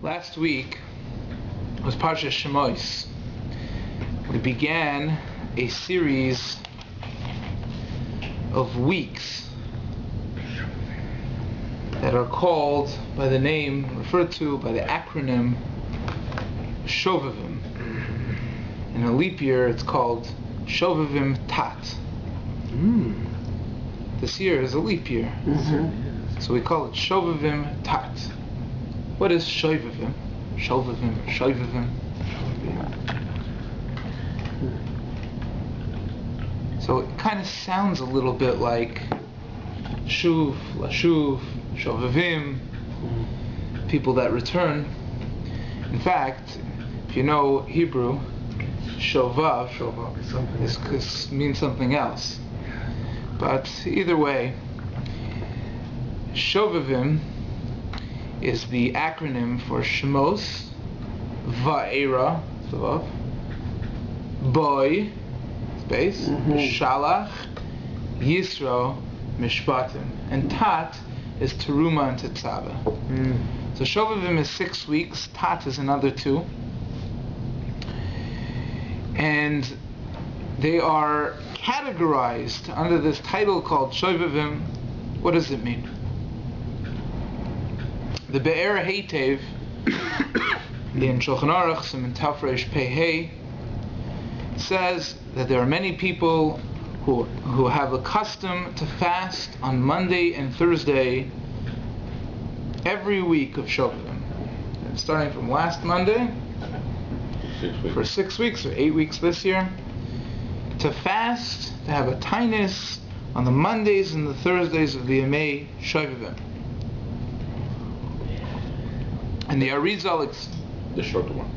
Last week was Parsha Shemos. We began a series of weeks that are called by the name, referred to by the acronym Shovavim. In a leap year, it's called Shovavim Tat. This year is a leap year, so we call it Shovavim Tat. What is Shovavim? Shovavim. So it kind of sounds a little bit like Shuv, Lashuv, Shovavim, people that return. In fact, if you know Hebrew, Shovav means something else. But either way, Shovavim is the acronym for Shemos, Vaera, Boy, space, Shalach, Yisro, Mishpatim, and Tat is Teruma and Tetzaveh. So Shovavim is 6 weeks, Tat is another 2, and they are categorized under this title called Shovavim. What does it mean? The Vaera Heitev in Shulchan Aruch Siman Tafresh Pei says that there are many people who have a custom to fast on Monday and Thursday every week of Shovavim. Starting from last Monday for 6 weeks or 8 weeks this year, to fast, to have a tainus on the Mondays and the Thursdays of the Yemei Shovavim. And the Arizal, the short one,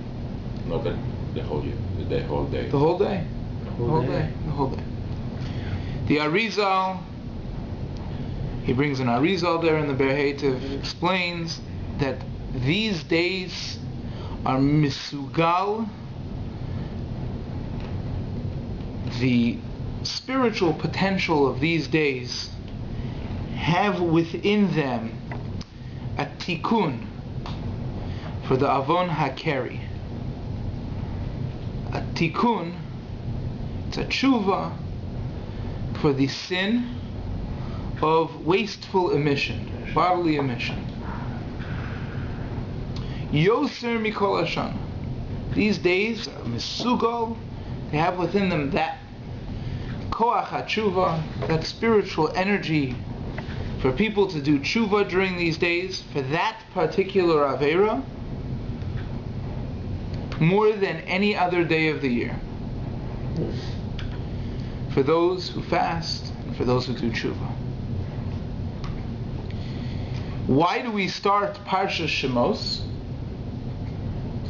not the whole year, the whole day. The whole day. The whole day. The Arizal, he brings an Arizal there in the Ber Heitev, explains that these days are misugal, the spiritual potential of these days have within them a tikkun for the avon hakeri. A tikkun, it's a tshuva for the sin of wasteful emission, bodily emission. Yoser mikol hashan. These days are misugal, they have within them that koach hatshuva, that spiritual energy for people to do tshuva during these days for that particular Aveira more than any other day of the year. For those who fast and for those who do tshuva. Why do we start Parsha Shemos?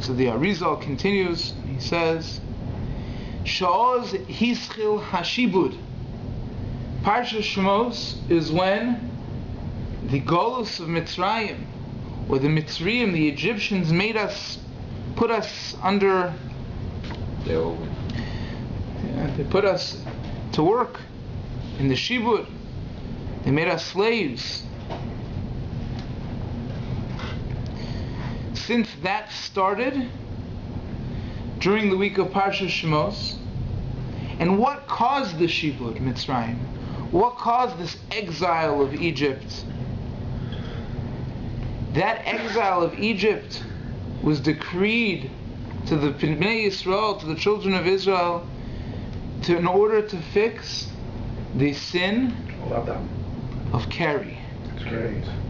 So the Arizal continues, he says, Sha'oz hischil hashibud. Parsha Shemos is when the Golus of Mitzrayim, or the Mitzrayim, the Egyptians put us under, they put us to work in the Shibud. They made us slaves. Since that started during the week of Parsha Shemos, and what caused the Shibud, Mitzrayim? What caused this exile of Egypt? That exile of Egypt was decreed to the Bnei Yisrael, to the children of Israel, in order to fix the sin of keri,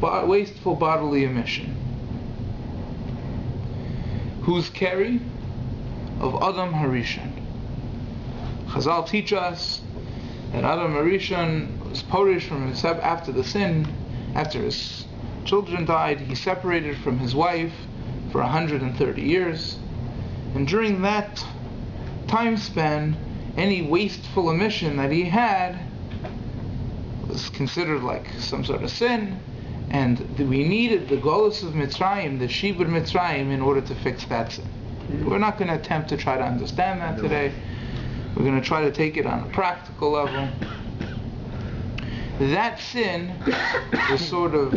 wasteful bodily emission. Whose keri? Of Adam Harishon. Chazal teach us that Adam Harishon was porish from his after the sin, after his children died, he separated from his wife for 130 years, and during that time span, any wasteful emission that he had was considered like some sort of sin, and we needed the Golus of Mitzrayim, the Shibud Mitzrayim, in order to fix that sin. We're not going to attempt to try to understand that today. We're going to try to take it on a practical level. That sin was sort of,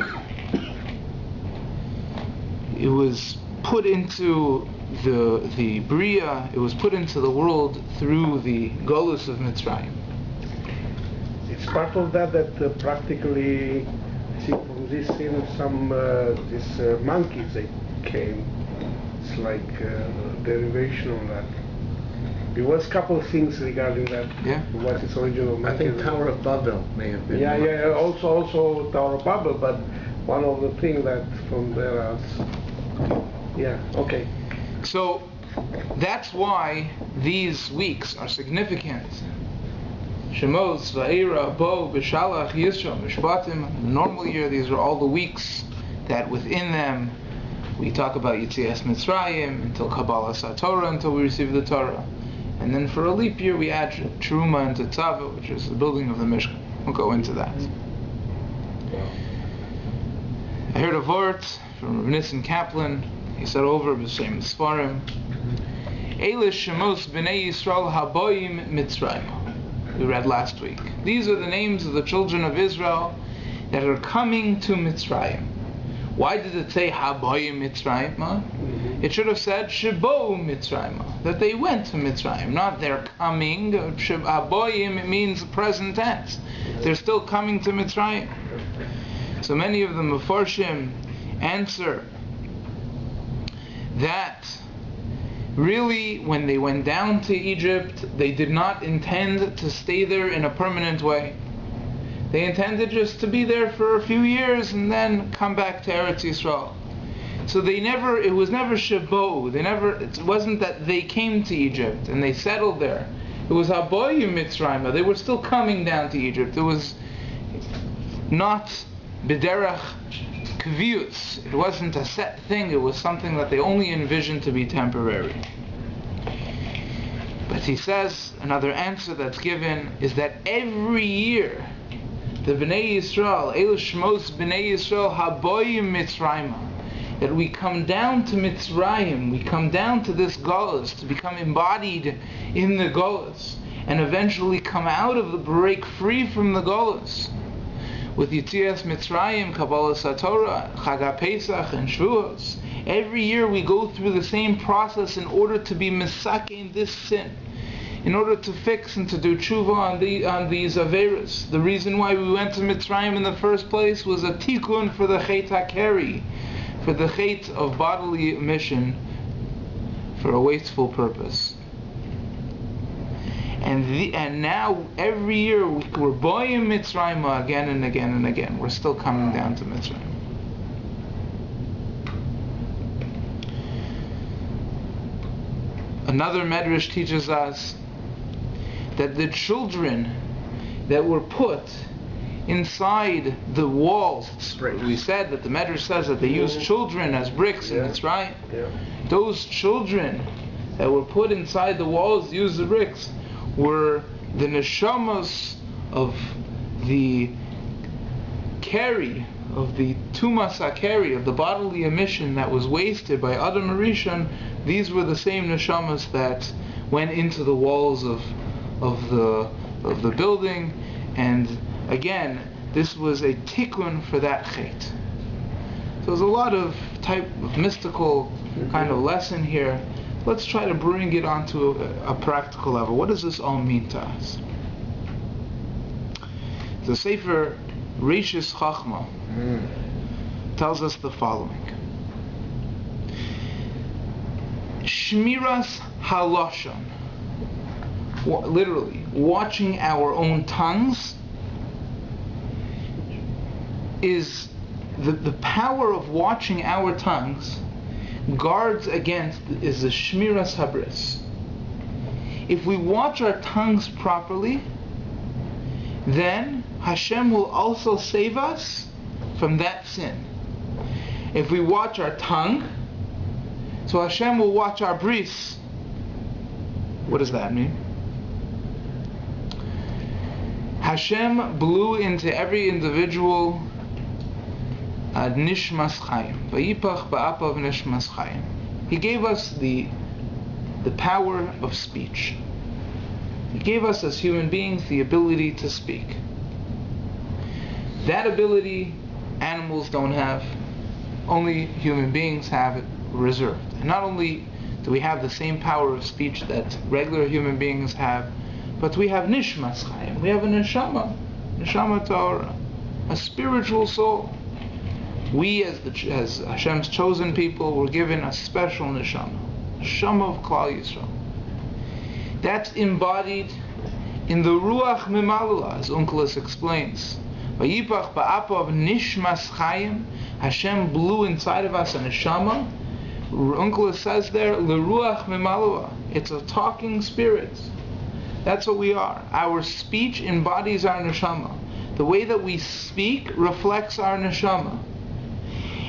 it was put into the Bria, it was put into the world through the Golus of Mitzrayim. It's part of that practically, see, from this scene, some these monkeys they came. It's like derivation of that. There was a couple of things regarding that. Yeah. What its original. I think Tower of Babel may have been. Yeah. Also Tower of Babel, but one of the things that from there. Yeah. Okay. So that's why these weeks are significant. Shemos, Vaera, Bo, Bishalach, Yisro, Mishpatim. In the normal year, these are all the weeks that within them we talk about Yitzias Mitzrayim until Kabbalah Torah, until we receive the Torah. And then for a leap year we add Truma and Tetzaveh, which is the building of the Mishkan. We'll go into that. I heard a word from Rabbi Nissen Kaplan. He said over b'Shem Sfarim, Eilish Shemos b'nei Yisrael haboyim Mitzrayim. We read last week. These are the names of the children of Israel that are coming to Mitzrayim. Why did it say haboyim Mitzrayim? It should have said Shebo Mitzrayim, that they went to Mitzrayim, not they're coming. Haboyim, it means present tense. They're still coming to Mitzrayim. So many of the Mefarshim answer that really when they went down to Egypt, they did not intend to stay there in a permanent way. They intended just to be there for a few years and then come back to Eretz Yisrael. So it was never Shebo. It wasn't that they came to Egypt and they settled there. It was Haboyim Mitzrayim. They were still coming down to Egypt. It was not B'derech Kvius. It wasn't a set thing. It was something that they only envisioned to be temporary. But he says, another answer that's given is that every year the Bnei Yisrael, SHMOS Bnei Yisrael Haboyim Mitzrayim, that we come down to Mitzrayim, we come down to this Golus to become embodied in the Golus, and eventually come out of the break free from the Golus. With Yitzias Mitzrayim, Kabbalah Torah, Chag Pesach, and Shavuos. Every year we go through the same process in order to be misakein this sin, in order to fix and to do tshuva on these averas. The reason why we went to Mitzrayim in the first place was a tikkun for the chet hakeri, for the chet of bodily emission, for a wasteful purpose. And now every year we're boyim Mitzrayim again and again and again. We're still coming down to Mitzrayim. Another medrash teaches us that the children that were put inside the walls, we said that the medrash says that they used children as bricks in Mitzrayim. Those children that were put inside the walls, used the bricks, were the neshamos of the carry, of the tumas hakeri, of the bodily emission that was wasted by Adam Rishon. These were the same neshamos that went into the walls of the building, and again, this was a tikkun for that chet. So there's a lot of type of mystical kind of lesson here. Let's try to bring it onto a practical level. What does this all mean to us? The Sefer Reishis Chachma tells us the following. Shmiras halashon, literally, watching our own tongues, is the power of watching our tongues guards against is the Shmiras Habris. If we watch our tongues properly, then Hashem will also save us from that sin. If we watch our tongue, so Hashem will watch our bris. What does that mean? Hashem blew into every individual nishmas chayim. Vayipach ba'apav nishmas chayim. He gave us the power of speech. He gave us as human beings the ability to speak. That ability animals don't have. Only human beings have it. reserved. And not only do we have the same power of speech that regular human beings have, but we have nishmas chayim. We have a neshama Torah, a spiritual soul. We, as Hashem's chosen people, were given a special neshama of Klal Yisrael. That's embodied in the ruach mimalula, as Onkelos explains. Vayipach ba'apav nishmas chayim. Hashem blew inside of us a neshama. Onkelos says there, l'ruach mimalua. It's a talking spirit. That's what we are. Our speech embodies our neshama. The way that we speak reflects our neshama.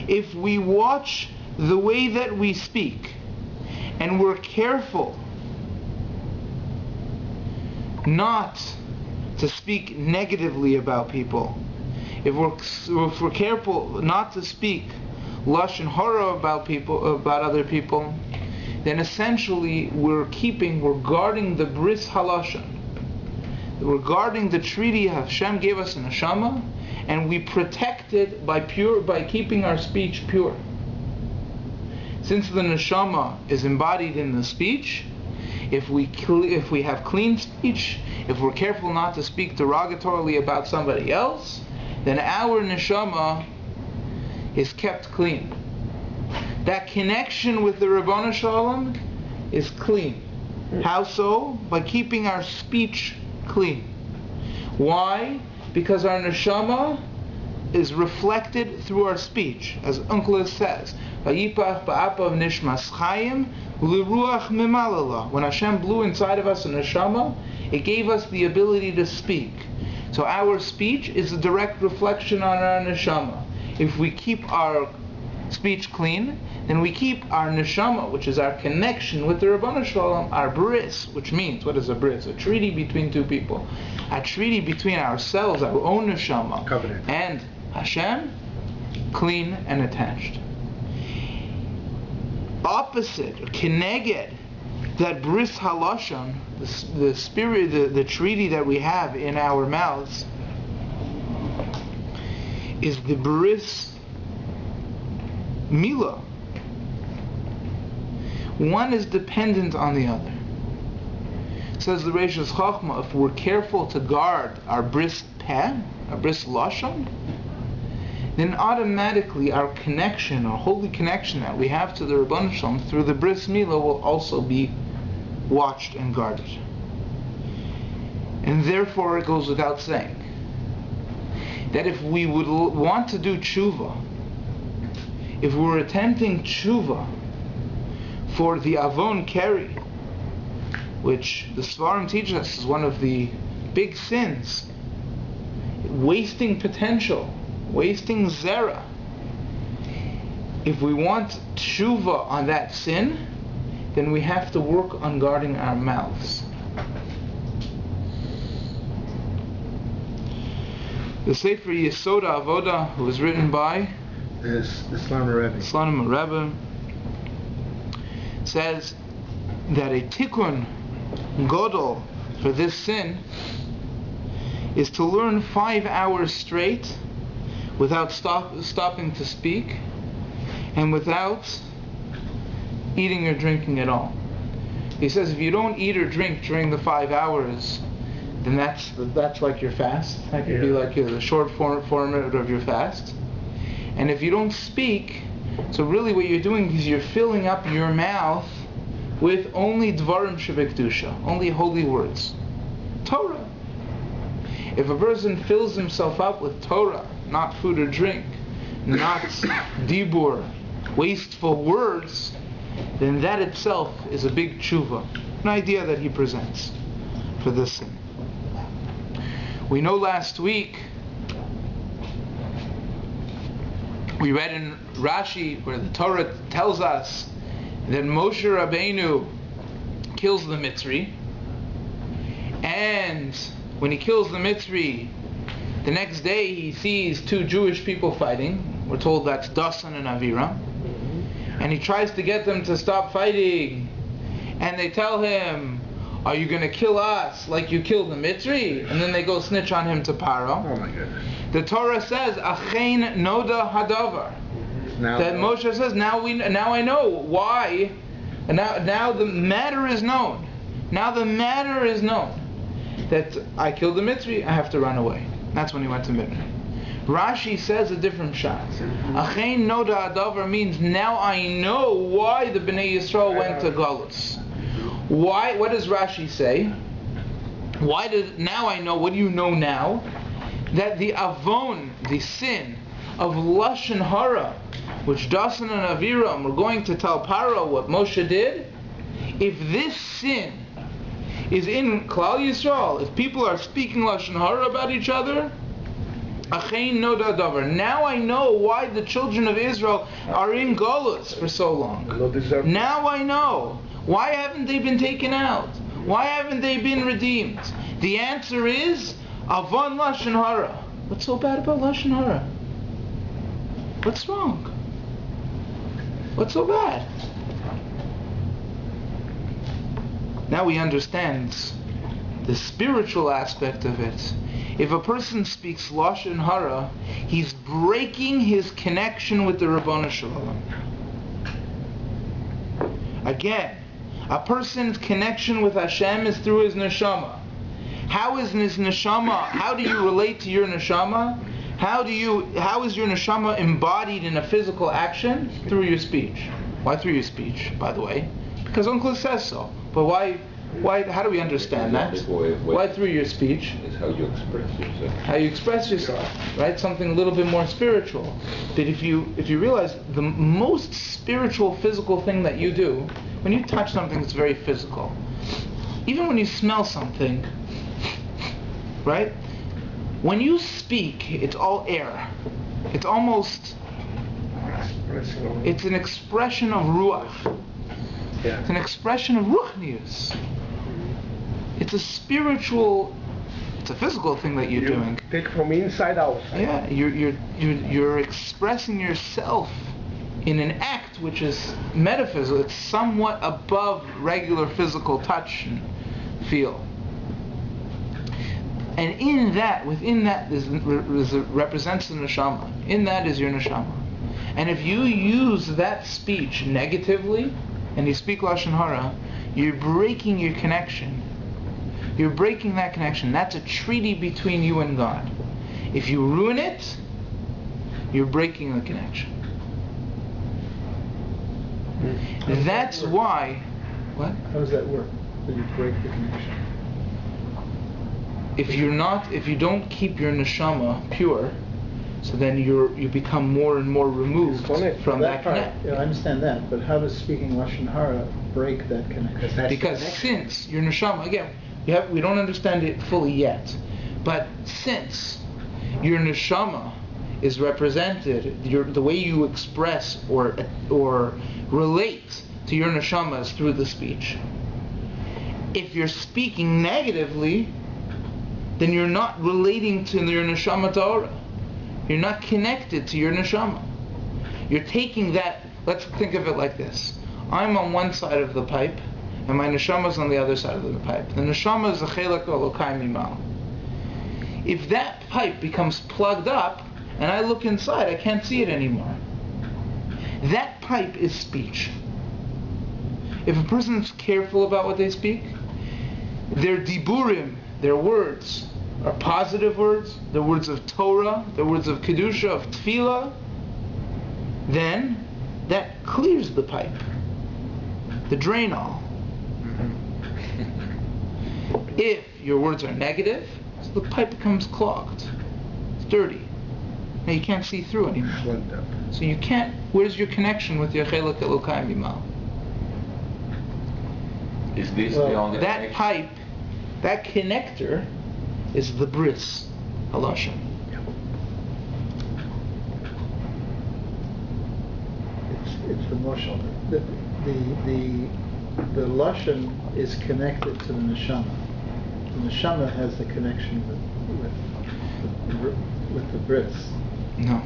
If we watch the way that we speak, and we're careful not to speak negatively about people, if we're careful not to speak lashon hara about other people, then essentially we're guarding the bris halashon. We're guarding the treaty Hashem gave us in neshama, and we protect it by keeping our speech pure. Since the neshama is embodied in the speech, if we have clean speech, if we're careful not to speak derogatorily about somebody else, then our neshama is kept clean. That connection with the Ribono Shel Olam is clean. How so? By keeping our speech clean. Why? Because our neshama is reflected through our speech, as Onkelos says, "Vayipach ba'apav nishmas chayim l'ruach mimalala." When Hashem blew inside of us a neshama, it gave us the ability to speak. So our speech is a direct reflection on our neshama. If we keep our speech clean, then we keep our neshama, which is our connection with the Ribono Shel Olam, our bris, which means, what is a bris? A treaty between two people. A treaty between ourselves, our own neshama, covenant, and Hashem, clean and attached. Opposite, or keneged, that bris halashon, the spirit, the treaty that we have in our mouths, is the bris mila. One is dependent on the other. Says the Reishis Chachma, if we're careful to guard our bris peh, our bris lashon, then automatically our connection, our holy connection that we have to the Ribono Shel Olam through the bris mila will also be watched and guarded. And therefore it goes without saying that if we would want to do tshuva, if we're attempting tshuva for the avon keri, which the Svarim teach us is one of the big sins, wasting potential, wasting zera. If we want tshuva on that sin, then we have to work on guarding our mouths. The Sefer Yesoda Avoda was written by the Slonim Rebbe, says that a tikkun godol for this sin is to learn 5 hours straight without stopping to speak and without eating or drinking at all. He says if you don't eat or drink during the 5 hours, then that's like your fast. That could be like the short format of your fast. And if you don't speak, so really what you're doing is you're filling up your mouth with only dvarim shebekdusha, only holy words, Torah. If a person fills himself up with Torah, not food or drink, not dibur, wasteful words, then that itself is a big tshuva, an idea that he presents for this sin. We know last week we read in Rashi where the Torah tells us that Moshe Rabbeinu kills the Mitzri, and when he kills the Mitzri, the next day he sees 2 Jewish people fighting. We're told that's Dasan and Avira, and he tries to get them to stop fighting, and they tell him, "Are you going to kill us like you killed the Mitzri?" And then they go snitch on him to Paro. Oh my goodness. The Torah says, "Achein noda hadavar." That Moshe says, now I know why. And now the matter is known. Now the matter is known. That I killed the Mitzri, I have to run away. That's when he went to Mitzri. Rashi says a different shot. Achein noda adavar means now I know why the Bnei Yisrael went to Galus. Why? What does Rashi say? Now I know? What do you know now? That the avon, the sin of lashon hara, which Dasan and Aviram were going to tell Paro what Moshe did. If this sin is in Klal Yisrael, if people are speaking lashon hara about each other, achein noda davar. Now I know why the children of Israel are in Golus for so long. Now I know. Why haven't they been taken out? Why haven't they been redeemed? The answer is avon lashon hara. What's so bad about lashon hara? What's wrong? What's so bad? Now we understand the spiritual aspect of it. If a person speaks lashon hara, he's breaking his connection with the Rabbanu Shalom. Again, a person's connection with Hashem is through his neshama. How is his neshama? How do you relate to your neshama? How is your neshama embodied in a physical action? Through your speech. Why through your speech, by the way? Because Uncle says so. But why, how do we understand that? Why through your speech? It's how you express yourself. How you express yourself, right? Something a little bit more spiritual. But if you realize the most spiritual physical thing that you do, when you touch something, it's very physical. Even when you smell something, right? When you speak, it's all air. It's almost, it's an expression of ruach. Yeah. It's an expression of ruchnius. It's a spiritual, it's a physical thing that you're doing. Take from inside out. Yeah, you're expressing yourself in an act which is metaphysical. It's somewhat above regular physical touch and feel. And in that, within that, represents the neshama. In that is your neshama. And if you use that speech negatively, and you speak lashon hara, you're breaking your connection. You're breaking that connection. That's a treaty between you and God. If you ruin it, you're breaking the connection. That's why. What? How does that work? That you break the connection? If you don't keep your neshama pure, so then you become more and more removed from that connection. Yeah, I understand that, but how does speaking lashon hara break that connection? Because since your neshama, again, we don't understand it fully yet, but since your neshama is represented, the way you express or relate to your neshama is through the speech. If you're speaking negatively, then you're not relating to your neshama Torah. You're not connected to your neshama. You're taking that, let's think of it like this. I'm on one side of the pipe, and my neshama is on the other side of the pipe. The neshama is a chelak Elokai mimal. If that pipe becomes plugged up, and I look inside, I can't see it anymore. That pipe is speech. If a person is careful about what they speak, their diburim, their words, are positive words, the words of Torah, the words of Kedusha, of Tefillah, then that clears the pipe, the drain all. If your words are negative, so the pipe becomes clogged, it's dirty. Now you can't see through anymore. So you can't, where's your connection with your Chelak Elokai Mimal? Is this the only that connection? pipe, that connector, is the bris, halashon. It's the moshel. The lashon is connected to the neshama. The neshama has the connection with the bris. No,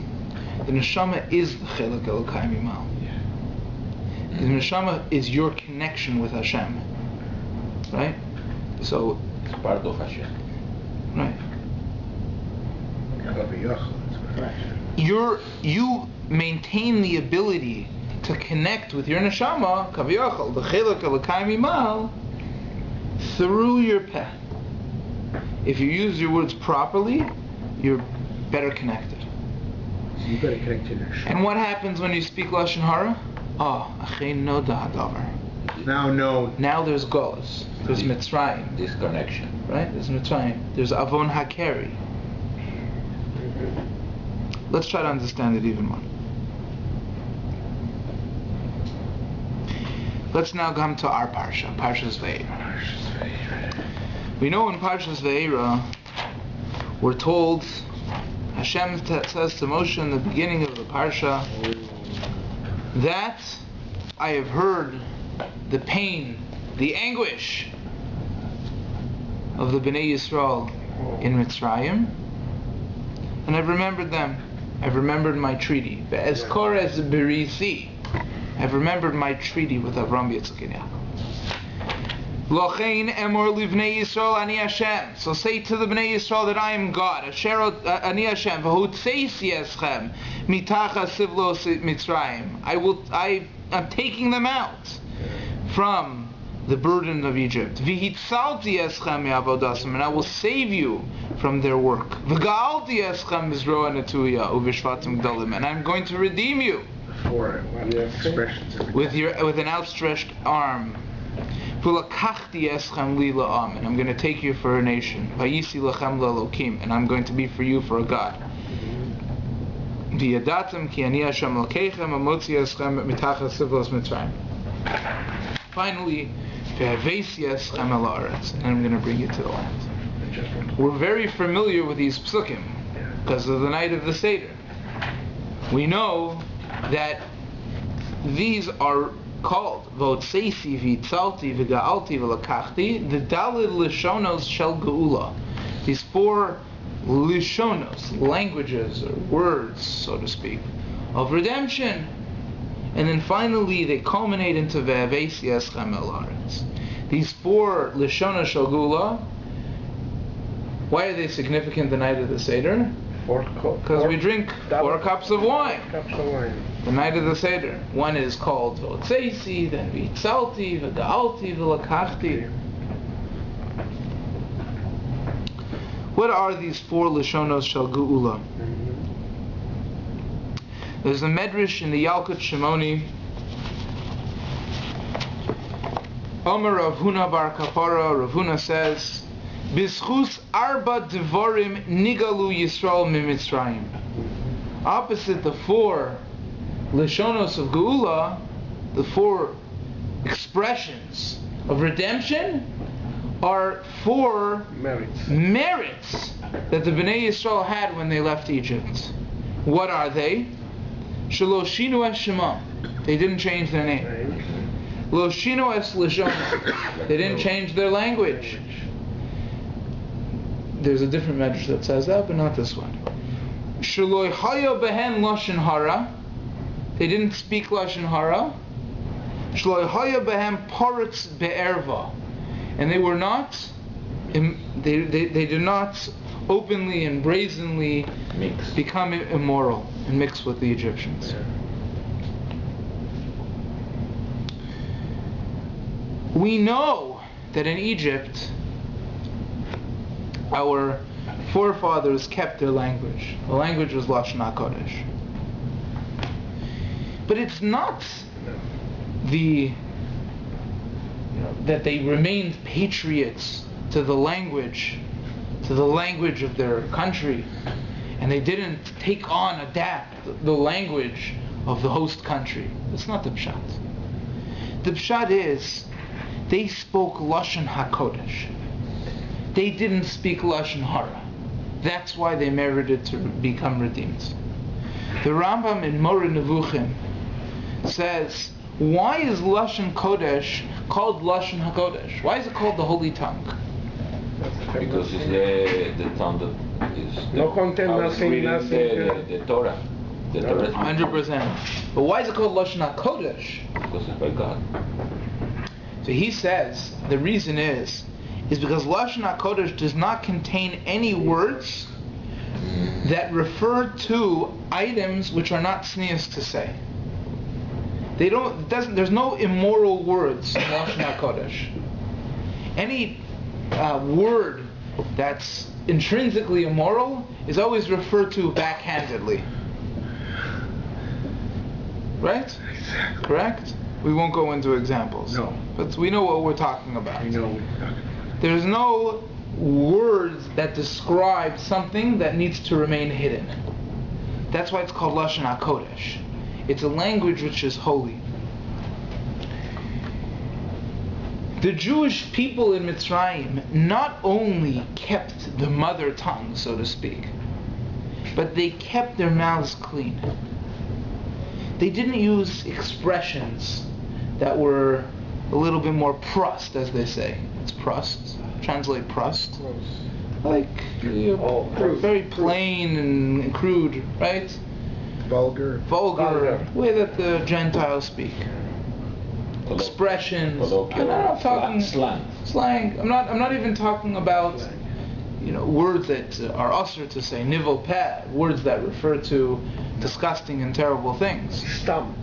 the neshama is the Chelak Elokai Mimal. The neshama is your connection with Hashem, right? So It's part of Hashem. right. Right. maintain the ability to connect with your neshama, kaviyachal, the chelak elokayim imal, through your peh. If you use your words properly, you're better connected. So you better connect to your neshama. And what happens when you speak lashon hara? Achein no dahadavar. Now no. Now there's Golos, there's Mitzrayim, Disconnection. right? There's Mitzrayim, there's Avon HaKeri. Let's try to understand it even more. Let's now come to our Parsha, Parshas Vaera. We know in Parshas Vaera, we're told, Hashem says to Moshe in the beginning of the Parsha, that I have heard the pain, the anguish of the Bnei Yisrael in Mitzrayim, and I've remembered them. I've remembered my treaty. Ve'ezkor es berisi. I've remembered my treaty with Avram, Yitzchak, and Yaakov. Lochein emor livnei Yisrael ani Hashem. So say to the Bnei Yisrael that I am God. Asher ani Hashem. V'hutzeisi eschem mitacha sivlos Mitzrayim. I'm taking them out from the burden of Egypt. V'hitzalti eschem me'avodasim, and I will save you from their work. V'ga'alti eschem mizroa netuya uvishvatim gdalim, and I'm going to redeem you with an outstretched arm. V'lakachti eschem li la'am, and I'm going to take you for a nation. V'yisi lachem la'lokim, and I'm going to be for you for a God. V'yadatim ki ani Hashem l'keichem amotzi eschem mitachas sivlos Mitzrayim. Finally, v'havesi eschem el haaretz, and I'm going to bring you to the land. We're very familiar with these psukim because of the night of the Seder. We know that these are called Votseisi v'Itzalti v'Ga'alti v'Lakachti, the Dalid Lishonos Shel Geula. These four Lishonos, languages or words, so to speak, of redemption. And then finally they culminate into Ve'avesi Eschem El Haaretz. These four Lishonos Shel Geula, why are they significant the night of the Seder? Because we drink 4 cups of wine. The night of the Seder. One is called Votseisi, then V'Itzalti, V'Ga'alti, V'Lakachti. What are these 4 Lishonos Shel Geula? There's a medrash in the Yalkut Shimoni. Omer Rav Huna bar Kapara, Rav Huna says, B'schus arba devorim nigalu Yisrael mimitzrayim. Opposite the 4 Lishonos of Geula, the 4 expressions of redemption are 4 merits that the Bnei Yisrael had when they left Egypt. What are they? Shaloshinu es Shemot. They didn't change their name. Loshinu es Lishon. They didn't change their language. There's a different medrash that says that, but not this one. Shaloi hayo behen lashon hara. They didn't speak lashon hara. Shaloi hayo behem paretz be'erva. And they were not. They did not openly and brazenly become immoral and mix with the Egyptians. Yeah. We know that in Egypt, our forefathers kept their language. The language was Lashon HaKodesh. But it's not that they remained patriots to the language of their country, and they didn't adapt the language of the host country. That's not the pshat. The pshat is they spoke Lashon HaKodesh. They didn't speak Lashon Hara. That's why they merited to become redeemed. The Rambam in Moreh Nevuchim says, why is Lashon Kodesh called Lashon HaKodesh? Why is it called the Holy Tongue? Because it's the tongue that is No content, nothing. The Torah. The Torah. 100%. But why is it called Lashon HaKodesh? Because it's by God. So he says the reason is because Lashon HaKodesh does not contain any words that refer to items which are not tznius to say. There's no immoral words in Lashon HaKodesh. Any word that's intrinsically immoral is always referred to backhandedly. Right? Exactly. Correct? We won't go into examples. No. But we know what we're talking about. We know what we're talking about. There's no words that describe something that needs to remain hidden. That's why it's called Lashon HaKodesh. It's a language which is holy. The Jewish people in Mitzrayim not only kept the mother tongue, so to speak, but they kept their mouths clean. They didn't use expressions that were a little bit more prust, as they say. It's prust. Translate prust. Like, very plain and crude, right? Vulgar. Vulgar. Way that the Gentiles speak. Expressions. I'm not talking slang. I'm not even talking about words that are usher to say, nivel peh, words that refer to disgusting and terrible things. Stam.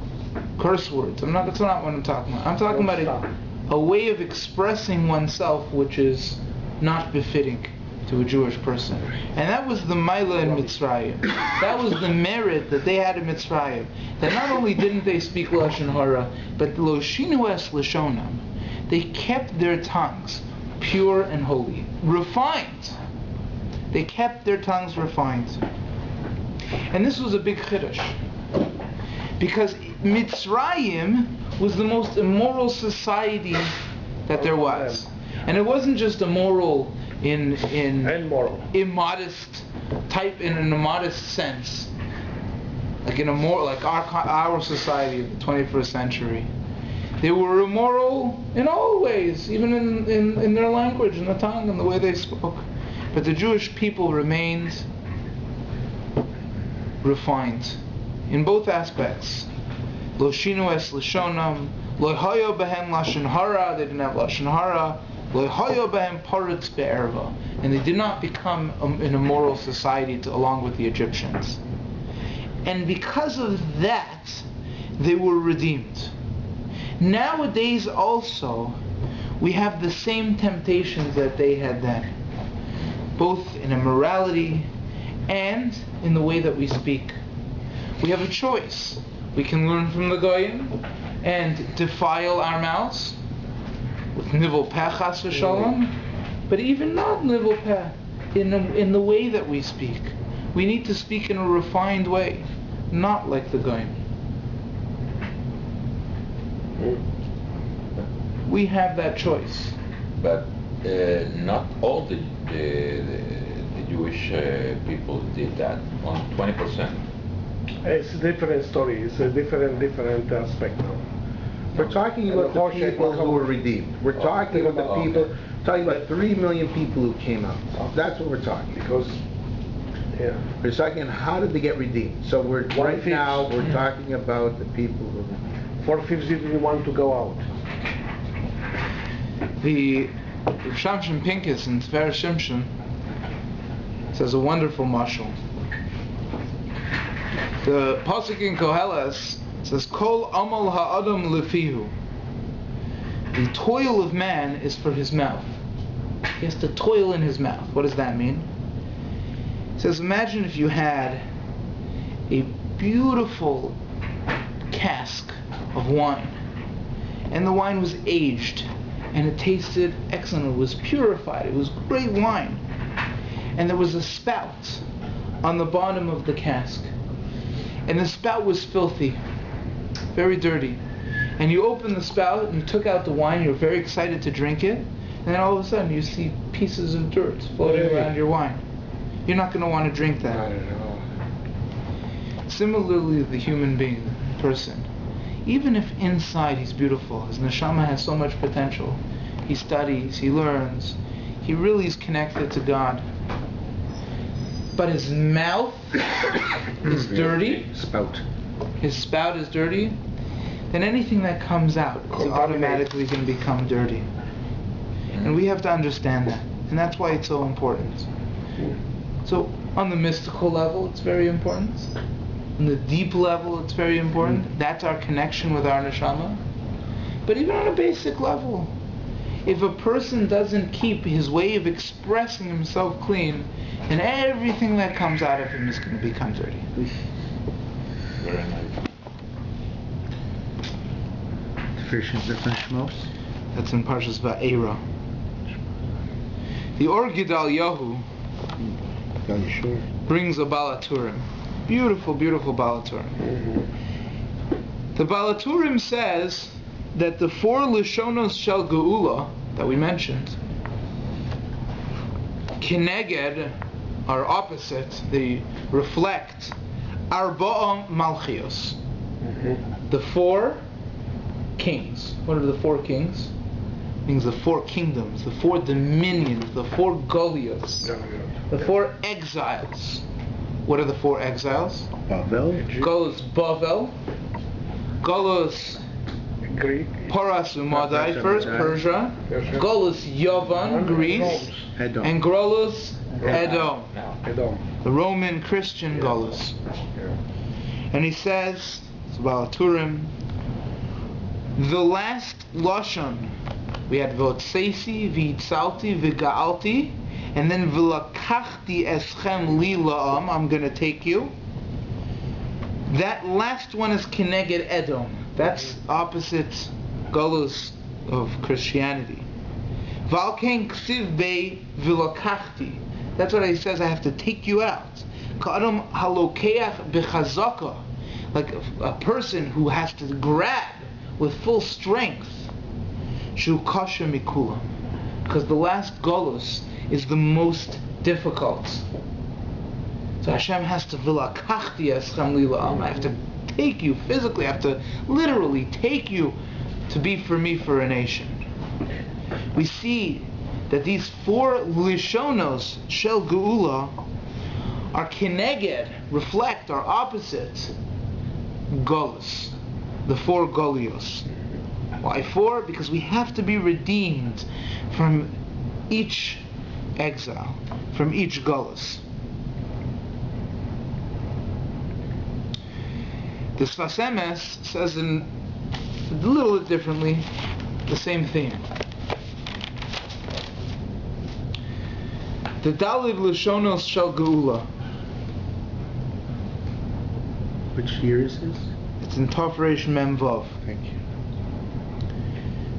Curse words. That's not what I'm talking about. I'm talking about a way of expressing oneself which is not befitting to a Jewish person. And that was the Maila in Mitzrayim. That was the merit that they had in Mitzrayim. That not only didn't they speak Lashon Hara, but Lo Shinu Es Lashonam. They kept their tongues pure and holy. Refined. They kept their tongues refined. And this was a big chiddush. Because Mitzrayim was the most immoral society that there was. And it wasn't just immoral in immodest type, in an immodest sense, like in a more like our society of the 21st century. They were immoral in all ways, even in their language, in the tongue, and the way they spoke. But the Jewish people remained refined in both aspects. Lo shinu es lashonam, lo hayo behem lashon hara. They didn't have lashon hara. Lo hayo behem paritz be'erva, and they did not become an immoral society along with the Egyptians. And because of that, they were redeemed. Nowadays also, we have the same temptations that they had then, both in immorality and in the way that we speak. We have a choice. We can learn from the Goyim and defile our mouths with nivel peh chas v'shalom, but even not nivel peh, in the way that we speak. We need to speak in a refined way, not like the Goyim. We have that choice. But not all the Jewish people did that. On 20%. It's a different story. It's a different aspect now. We're talking about the people who were redeemed. We're talking about the people, talking about 3 million people who came out. That's what we're talking. Because, we're talking how did they get redeemed. So we're talking about the people who. 4/5 didn't want to go out. The Shamshon Pincus in Sefer Shimshon says a wonderful mashal. The pasuk in Koheles says, "Kol amal ha'adam lefihu." The toil of man is for his mouth. He has to toil in his mouth. What does that mean? It says, imagine if you had a beautiful cask of wine, and the wine was aged, and it tasted excellent. It was purified. It was great wine. And there was a spout on the bottom of the cask. And the spout was filthy, very dirty. And you opened the spout and you took out the wine. You're very excited to drink it. And then all of a sudden you see pieces of dirt floating around your wine. You're not going to want to drink that. Not at all. Similarly, the human being, person, even if inside he's beautiful, his neshama has so much potential, he studies, he learns, he really is connected to God, but his mouth is dirty, his spout is dirty, then anything that comes out is automatically going to become dirty. And we have to understand that, and that's why it's so important. So On the mystical level, it's very important. On the deep level, it's very important. That's our connection with our neshama. But even on a basic level, if a person doesn't keep his way of expressing himself clean, then everything that comes out of him is going to become dirty. Very nice. Different Shemos. That's in Parshas Vaera. The Or Gidal Yahu brings a Balaturim. Beautiful, beautiful Balaturim. The Balaturim says that the 4 Lishonos Shel Geula that we mentioned, Kineged, are opposite, they reflect Arba'a Malchios. The 4 kings. What are the 4 kings? It means the 4 kingdoms, the 4 dominions, the 4 Golios, the 4 exiles. What are the 4 exiles? Bavel. Golos Bavel, Golos Greek. Paras Umadai, first Persia, Golos Yavan, Greece, Edom. and Golos Edom, Edom. the Roman Christian Golos. And he says, it's about Turim, the last Lashon, we had Votseisi, Vitzalti, Vigaalti, and then V'lakachti eschem li la'am, I'm going to take you. That last one is Kineged Edom. That's opposite Golos of Christianity. Valkein ksiv bei V'lakachti. That's what he says, I have to take you out. Ka'adam halokeach b'chazaka. Like a person who has to grab with full strength. Shu kasha mikulam. Because the last Golos is the most difficult. So Hashem has to vilakachti eschem li la'am. I have to take you physically, I have to literally take you to be for me for a nation. We see that these 4 lishonos shel geula are kineged, reflect, are opposite Golos, the 4 Golios. Why 4? Because we have to be redeemed from each exile, from each Golos. The SHMOS says in a little bit differently the same thing. The Dalid Lishonos Shel Geula. Which year is this? It's in Tov Reish Mem Vav. Thank you.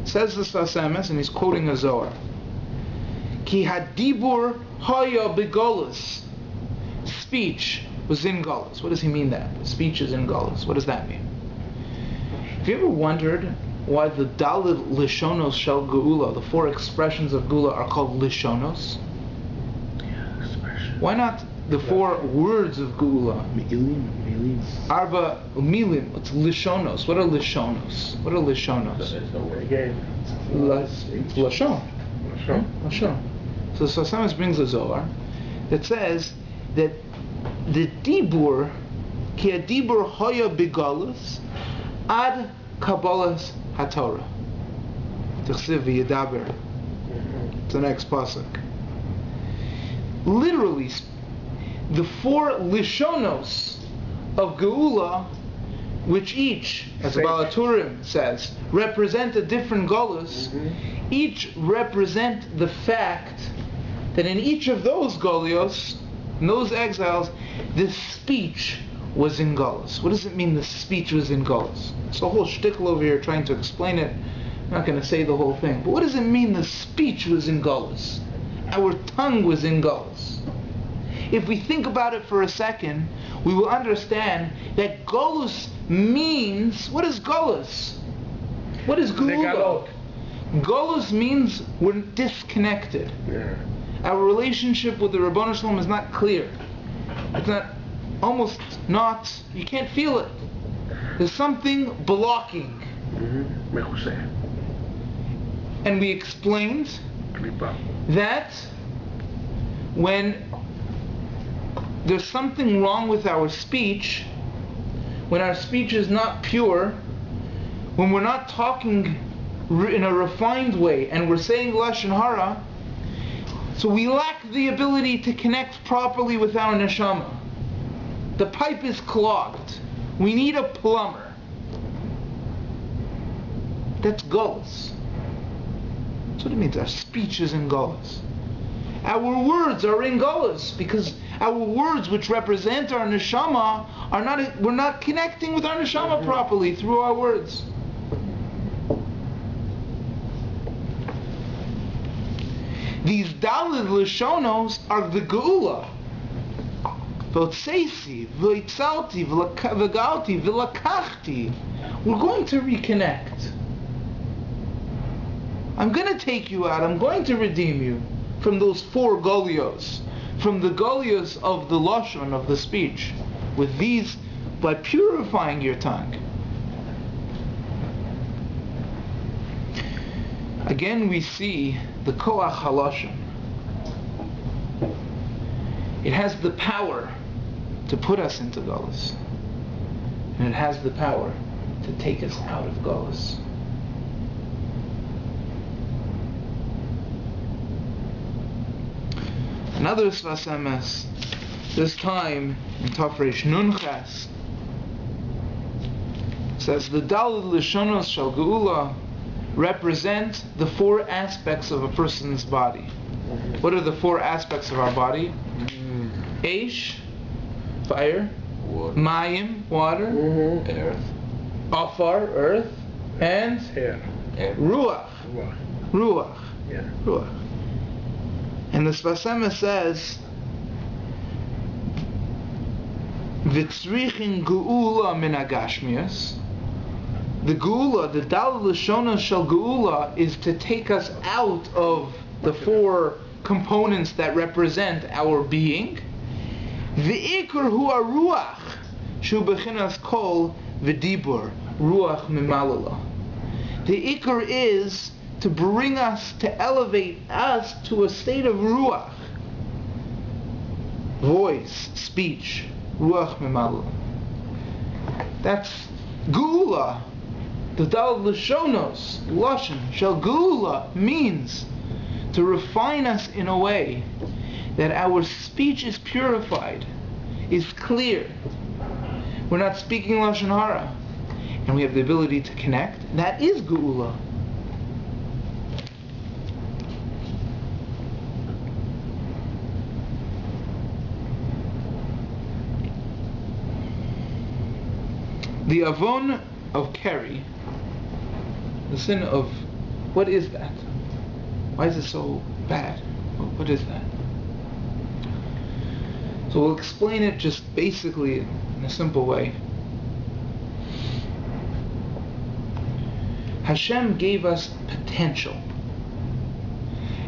Says the SHMOS, and he's quoting a Zohar. Ki hadibur haya begolus. Speech was in Golos. What does he mean that? Speech is in Golos. What does that mean? Have you ever wondered why the Dalid Lishonos Shel Geula, the 4 expressions of Geula, are called Lishonos? Yeah, expression. Why not the 4 words of Geula? Milim. Arba Milim. It's Lishonos. What are Lishonos? What are Lishonos? Again. Lashon. Lashon. So SHMOS brings a Zohar that says that the Dibur, ki Dibur hoya begalus, ad Kabbalas HaTorah. T'chsiv v'yedaber. It's the next pasuk. Literally, the 4 lishonos of Geula, which each, as the Balaturim says, represent a different Golos, each represent the fact that in each of those Golios, in those exiles, the speech was in Golos. What does it mean the speech was in Golos? It's a whole shtickle over here trying to explain it. I'm not going to say the whole thing. But what does it mean the speech was in Golos? Our tongue was in Golos. If we think about it for a second, we will understand that Golos means, what is Golos? What is Geula? Golos means we're disconnected. Yeah. Our relationship with the Ribono Shel Olam is not clear. It's not, almost not, you can't feel it. There's something blocking. And we explained that when there's something wrong with our speech, when our speech is not pure, when we're not talking in a refined way and we're saying Lashon Hara, So we lack the ability to connect properly with our neshama. The pipe is clogged. We need a plumber. That's gullus. That's what it means. Our speech is in gullus. Our words are in gullus because our words, which represent our neshama, we're not connecting with our neshama properly through our words. These daled lashonos are the geula. V'otseisi, v'yitzalti, v'galti, v'lakachti. We're going to reconnect. I'm going to take you out. I'm going to redeem you from those 4 golios, from the golios of the lashon, of the speech, with these, by purifying your tongue. Again, we see the koach halashon. It has the power to put us into galus, and it has the power to take us out of galus. Another SHMOS, this time in Tafresh Nunches, says the daled lashonos shel geula represent the 4 aspects of a person's body. What are the 4 aspects of our body? Eish, fire. Water. Mayim, water. Earth. Afar, earth. And Air. ruach. Ruach. Yeah. Ruach. And the SHMOS says, V'tzrichin geula min agashmias. The geula, the daled lashonos shel geula, is to take us out of the 4 components that represent our being. V'ikar hu ruach shu bechinas kol v'dibur ruach mimalala. The ikar is to bring us, to elevate us to a state of ruach, voice, speech, ruach mimalala. That's geula. The daled lashonos, lashon shel geula, means to refine us in a way that our speech is purified, is clear. We're not speaking lashon hara, and we have the ability to connect. That is geula. The avon of Keri, the sin of, what is that? Why is it so bad? What is that? So we'll explain it just basically in a simple way. Hashem gave us potential,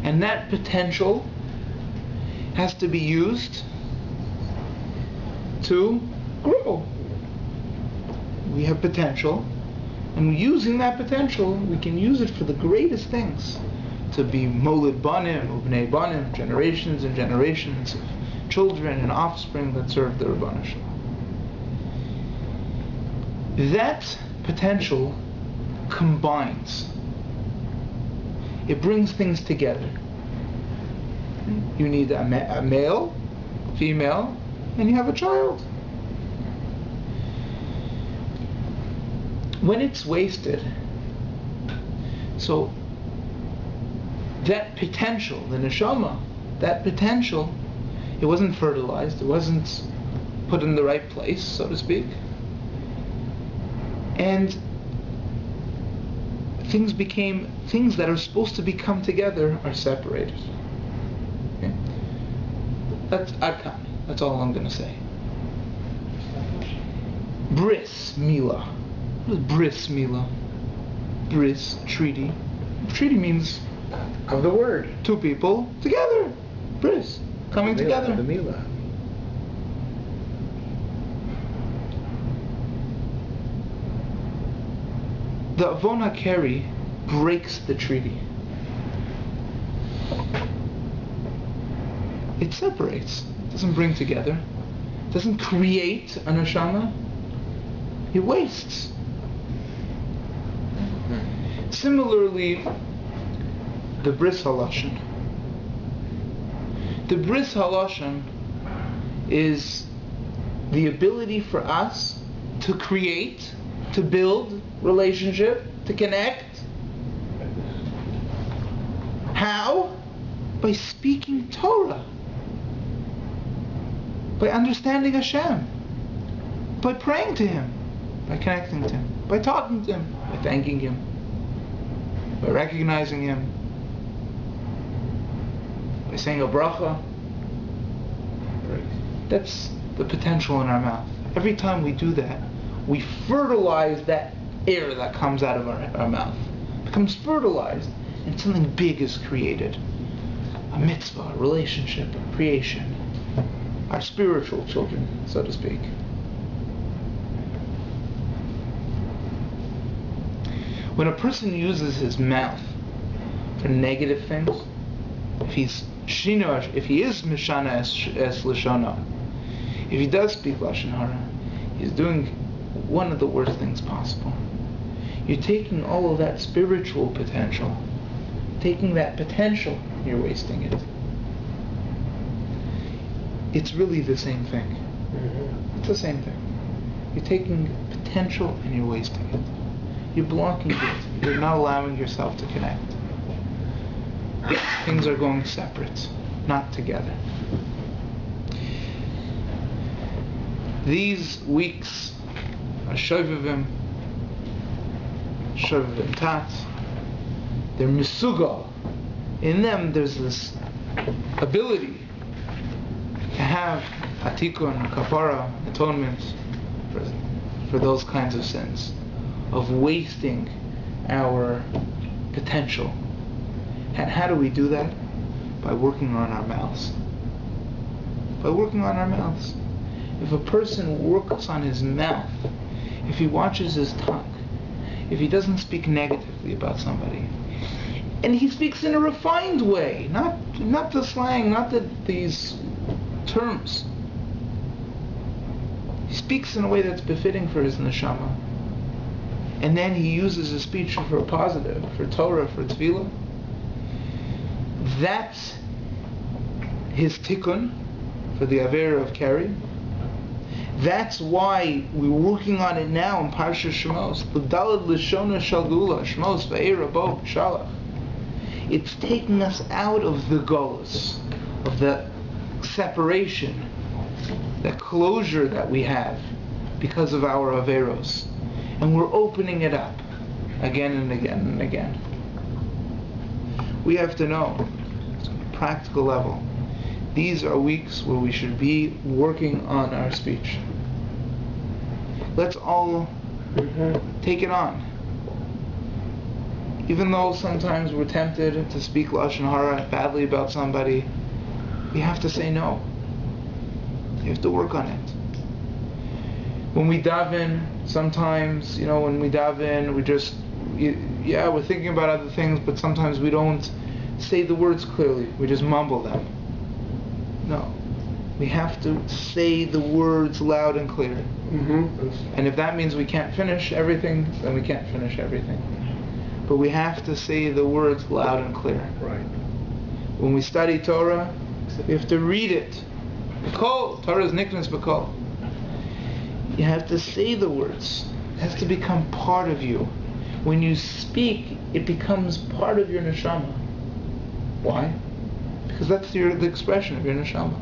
and that potential has to be used to grow. We have potential, and using that potential, we can use it for the greatest things, to be molid banim, ubnei banim, generations and generations of children and offspring that serve the Rabbanu Shalom. That potential combines. It brings things together. You need a male, female, and you have a child. When it's wasted, so that potential, the neshama, that potential, it wasn't fertilized, it wasn't put in the right place, so to speak, and things that are supposed to become together are separated. Okay? That's adkan. That's all I'm going to say. Bris Mila. What is bris Mila? Bris, treaty. Treaty means Of the word. 2 people together. Bris. Coming together. The Mila. The Avon HaKeri breaks the treaty. It separates. It doesn't bring together. It doesn't create a neshama. It wastes. Similarly, the bris halashon. The Bris Haloshen is the ability for us to create, to build relationship, to connect. How? By speaking Torah, by understanding Hashem, by praying to Him, by connecting to Him, by talking to Him, by thanking Him, by recognizing Him, by saying a bracha. That's the potential in our mouth. Every time we do that, we fertilize that air that comes out of our mouth. It becomes fertilized, and something big is created. A mitzvah, a relationship, a creation. Our spiritual children, so to speak. When a person uses his mouth for negative things, if he is mishana es lashona, if he does speak lashon hara, he's doing one of the worst things possible. You're taking all of that spiritual potential, taking that potential, you're wasting it. It's really the same thing. Mm-hmm. It's the same thing. You're taking potential and you're wasting it. You're blocking it. You're not allowing yourself to connect. Things are going separate, not together. These weeks are Shovavim Tat. They're Misugal. In them there's this ability to have Atikun, Kapara, atonement for those kinds of sins, of wasting our potential. And how do we do that? By working on our mouths. By working on our mouths. If a person works on his mouth, if he watches his tongue, if he doesn't speak negatively about somebody, and he speaks in a refined way, not the slang, not these terms. He speaks in a way that's befitting for his neshama. And then he uses his speech for positive, for Torah, for tefillah. That's his tikkun for the Vaera of Keri. That's why we're working on it now in Parsha Shemos. L'dalad l'shona shalgula, Shemos, Vaera, Bo, Shalach. It's taking us out of the golus, of the separation, that closure that we have because of our averos, and we're opening it up again and again and again. We have to know, on a practical level, these are weeks where we should be working on our speech. Let's all take it on. Even though sometimes we're tempted to speak lashon hara badly about somebody, we have to say no. You have to work on it. When we daven, sometimes, when we daven, we're thinking about other things, but sometimes we don't say the words clearly. We just mumble them. No. We have to say the words loud and clear. Mm-hmm. And if that means we can't finish everything, then we can't finish everything. But we have to say the words loud and clear. Right. When we study Torah, we have to read it. B'kol. Torah is niknas b'kol. You have to say the words. It has to become part of you. When you speak, it becomes part of your neshama. Why? Because that's the expression of your neshama.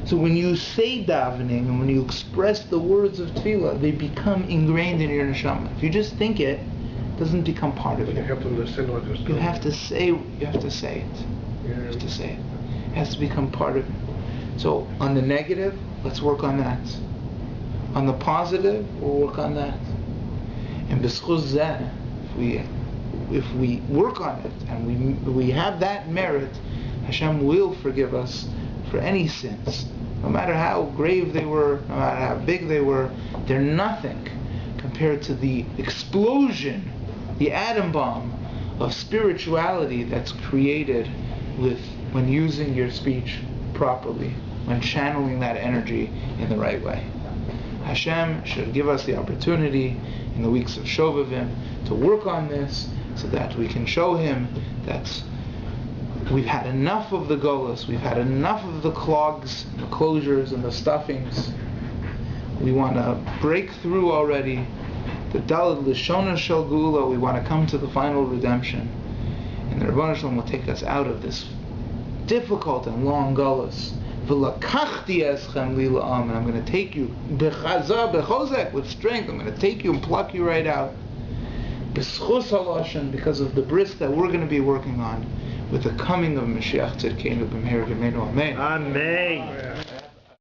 So when you say davening and when you express the words of tefillah, they become ingrained in your neshama. If you just think it, doesn't become part of you. You have to understand what you're saying. You have to say it. You have to say it. It has to become part of you. So on the negative, let's work on that. On the positive, we'll work on that. And b'schus zeh, if we work on it and we have that merit, Hashem will forgive us for any sins. No matter how grave they were, no matter how big they were, they're nothing compared to the explosion, the atom bomb of spirituality that's created when using your speech properly, when channeling that energy in the right way. Hashem should give us the opportunity in the weeks of Shovavim to work on this so that we can show Him that We've had enough of the golus. We've had enough of the clogs, and the closures, and the stuffings. We want to break through already the Daled Lishona Shel Gula. We want to come to the final redemption. And the Rebbeinu Shalom will take us out of this difficult and long golus. V'lakachti eschem li la'am, and I'm going to take you b'chazah, b'chozek, with strength. I'm going to take you and pluck you right out. B'schus haloshen, because of the bris that we're going to be working on with the coming of Mashiach Tzidkeinu b'meir v'meinu amen. Amen.